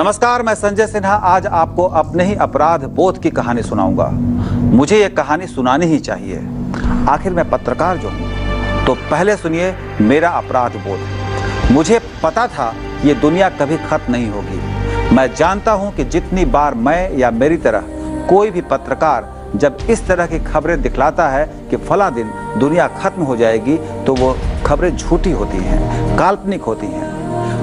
नमस्कार, मैं संजय सिन्हा आज आपको अपने ही अपराध बोध की कहानी सुनाऊंगा। मुझे ये कहानी सुनानी ही चाहिए, आखिर मैं पत्रकार जो हूँ। तो पहले सुनिए मेरा अपराध बोध। मुझे पता था ये दुनिया कभी खत्म नहीं होगी। मैं जानता हूँ कि जितनी बार मैं या मेरी तरह कोई भी पत्रकार जब इस तरह की खबरें दिखलाता है कि फला दिन दुनिया खत्म हो जाएगी, तो वो खबरें झूठी होती हैं, काल्पनिक होती हैं।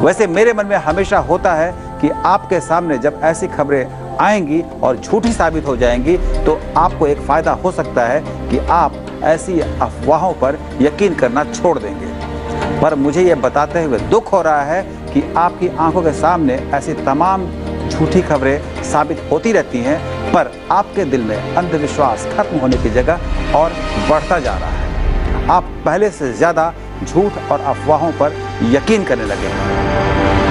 वैसे मेरे मन में हमेशा होता है कि आपके सामने जब ऐसी खबरें आएंगी और झूठी साबित हो जाएंगी, तो आपको एक फ़ायदा हो सकता है कि आप ऐसी अफवाहों पर यकीन करना छोड़ देंगे। पर मुझे ये बताते हुए दुख हो रहा है कि आपकी आंखों के सामने ऐसी तमाम झूठी खबरें साबित होती रहती हैं, पर आपके दिल में अंधविश्वास खत्म होने की जगह और बढ़ता जा रहा है। आप पहले से ज़्यादा झूठ और अफवाहों पर यकीन करने लगे हैं।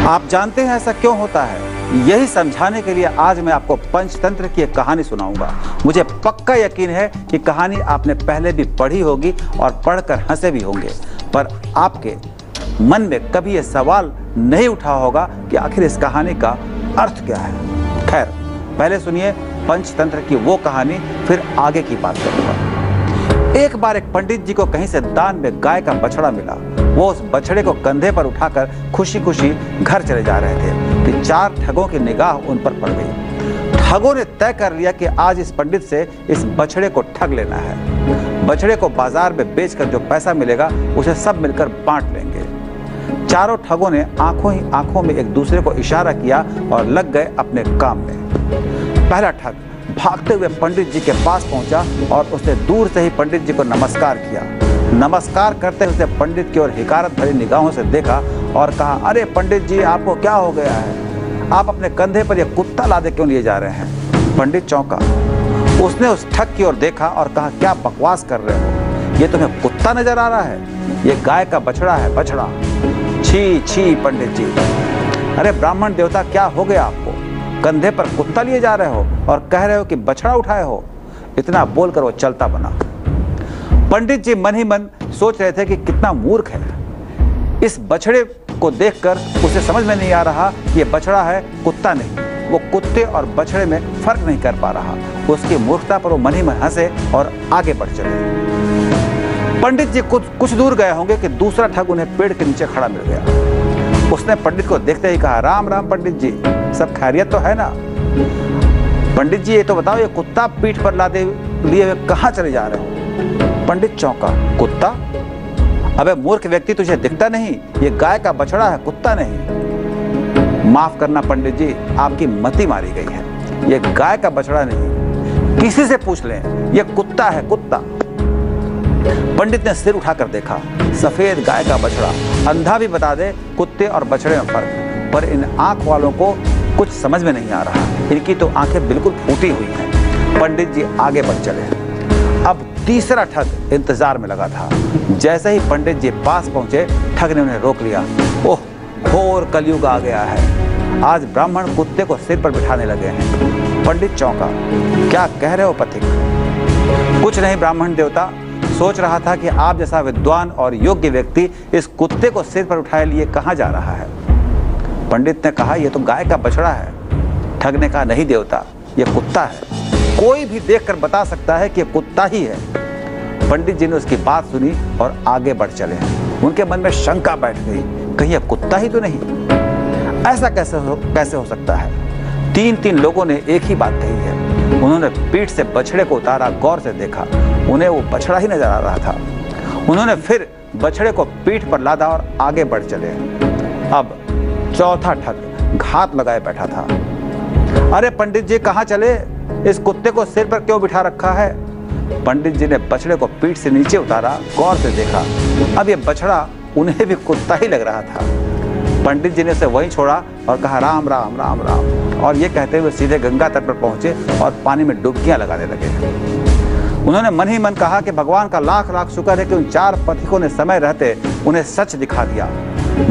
आप जानते हैं ऐसा क्यों होता है? यही समझाने के लिए आज मैं आपको पंचतंत्र की एक कहानी सुनाऊंगा। मुझे पक्का यकीन है कि कहानी आपने पहले भी पढ़ी होगी और पढ़कर हंसे भी होंगे, पर आपके मन में कभी ये सवाल नहीं उठा होगा कि आखिर इस कहानी का अर्थ क्या है। खैर, पहले सुनिए पंचतंत्र की वो कहानी, फिर आगे की बात करूंगा। एक बार एक पंडित जी को कहीं से दान में गाय का बछड़ा मिला। वो उस बछड़े को कंधे पर उठाकर खुशी खुशी घर चले जा रहे थे कि चार ठगों की निगाह उन पर पड़ गई। ठगों ने तय कर लिया कि आज इस पंडित से इस बछड़े को ठग लेना है। बछड़े को बाजार में बेचकर जो पैसा मिलेगा उसे सब मिलकर बांट लेंगे। चारों ठगों ने आंखों ही आंखों में एक दूसरे को इशारा किया और लग गए अपने काम में। पहला ठग भागते हुए पंडित जी के पास पहुंचा और उसने दूर से ही पंडित जी को नमस्कार किया। नमस्कार करते हुए पंडित की ओर हिकारत भरी निगाहों से देखा और कहा, अरे पंडित जी, आपको क्या हो गया है? आप अपने कंधे पर यह कुत्ता लादे क्यों लिए जा रहे हैं? पंडित चौंका। उसने उस ठग की ओर देखा और कहा, क्या बकवास कर रहे हो? ये तुम्हें कुत्ता नजर आ रहा है? ये गाय का बछड़ा है, बछड़ा। छी छी पंडित जी, अरे ब्राह्मण देवता, क्या हो गया आपको? कंधे पर कुत्ता लिए जा रहे हो और कह रहे हो कि बछड़ा उठाए हो। इतना बोलकर वो चलता बना। पंडित जी मन ही मन सोच रहे थे कि कितना मूर्ख है। इस बछड़े को देखकर उसे समझ में नहीं आ रहा कि ये बछड़ा है, कुत्ता नहीं। वो कुत्ते और बछड़े में फर्क नहीं कर पा रहा। उसकी मूर्खता पर वो मन ही मन हंसे और आगे बढ़ चले। पंडित जी कुछ दूर गए होंगे कि दूसरा ठग उन्हें पेड़ के नीचे खड़ा मिल गया। उसने पंडित को देखते ही कहा, राम राम पंडित जी, सब खैरियत तो है ना? पंडित जी, ये तो बताओ, ये कुत्ता पीठ पर लादे लिए हुए कहाँ चले जा रहे हो? पंडित चौंका। कुत्ता? अबे मूर्ख व्यक्ति, तुझे दिखता नहीं? ये गाय का बछड़ा है, कुत्ता नहीं। माफ करना पंडित जी, आपकी मति मारी गई है। ये गाय का बछड़ा नहीं, किसी से पूछ लें, ये कुत्ता है, कुत्ता। पंडित ने सिर उठाकर देखा। सफेद गाय का बछड़ा। अंधा भी बता दे कुत्ते और बछड़े में फर्क, पर इन आंख वालों को कुछ समझ में नहीं आ रहा। इनकी तो आंखें बिल्कुल फूटी हुई हैं। पंडित जी आगे बढ़ चले। अब तीसरा ठग इंतजार में लगा था। जैसे ही पंडित जी पास पहुंचे, ठग ने उन्हें रोक लिया। ओह, घोर कलयुग आ गया है। आज ब्राह्मण कुत्ते को सिर पर बिठाने लगे हैं। पंडित चौंका। क्या कह रहे हो पथिक? कुछ नहीं ब्राह्मण देवता, सोच रहा था कि आप जैसा विद्वान और योग्य व्यक्ति इस कुत्ते को सिर पर उठाए लिए कहाँ जा रहा है। पंडित ने कहा, यह तो गाय का बछड़ा है। ठग ने कहा, नहीं देवता, यह कुत्ता है। कोई भी देखकर बता सकता है कि यह कुत्ता ही है। पंडित जी ने उसकी बात सुनी और आगे बढ़ चले। उनके मन में शंका बैठ गई, कहीं यह कुत्ता ही तो नहीं? ऐसा कैसे हो सकता है? तीन लोगों ने एक ही बात कही है। उन्होंने पीठ से बछड़े को उतारा, गौर से देखा, उन्हें वो बछड़ा ही नजर आ रहा था। उन्होंने फिर बछड़े को पीठ पर लादा और आगे बढ़ चले। अब चौथा ठग घात लगाए बैठा था। अरे पंडित जी, कहाँ चले? इस कुत्ते को सिर पर क्यों बिठा रखा है? पंडित जी ने बछड़े को पीठ से नीचे उतारा, गौर से देखा। अब ये बछड़ा उन्हें भी कुत्ता ही लग रहा था। पंडित जी ने उसे वहीं छोड़ा और कहा, राम राम राम राम, और ये कहते हुए सीधे गंगा तट पर पहुंचे और पानी में डुबकियां लगाने लगे। उन्होंने मन ही मन कहा कि भगवान का लाख लाख शुक्र है कि उन चार पथिकों ने समय रहते उन्हें सच दिखा दिया।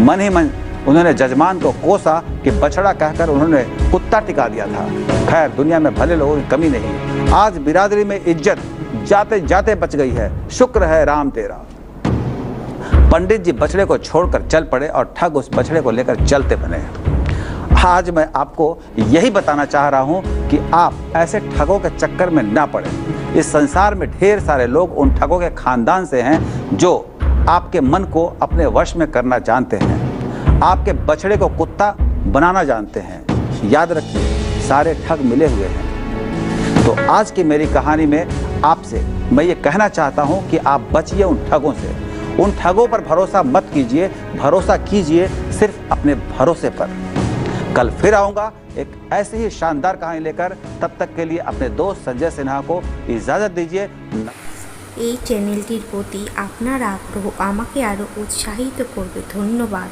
मन ही मन उन्होंने जजमान को कोसा कि बछड़ा कहकर उन्होंने कुत्ता टिका दिया था। खैर, दुनिया में भले लोगों की कमी नहीं। आज बिरादरी में इज्जत जाते जाते बच गई है। शुक्र है राम तेरा। पंडित जी बछड़े को छोड़कर चल पड़े और ठग उस बछड़े को लेकर चलते बने। आज मैं आपको यही बताना चाह रहा हूं कि आप ऐसे ठगों के चक्कर में ना पड़े। इस संसार में ढेर सारे लोग उन ठगों के खानदान से हैं जो आपके मन को अपने वश में करना जानते हैं, आपके बछड़े को कुत्ता बनाना जानते हैं। याद रखिए, सारे ठग मिले हुए हैं। तो आज की मेरी कहानी में आपसे मैं ये कहना चाहता हूं कि आप बचिए उन ठगों से। उन ठगों पर भरोसा मत कीजिए, भरोसा कीजिए सिर्फ अपने भरोसे पर। कल फिर आऊंगा एक ऐसी ही शानदार कहानी लेकर। तब तक के लिए अपने दोस्त संजय सिन्हा को इजाजत दीजिए। এই চ্যানেলটির প্রতি আপনার আগ্রহ আমাকে আরও উৎসাহিত করবে। ধন্যবাদ।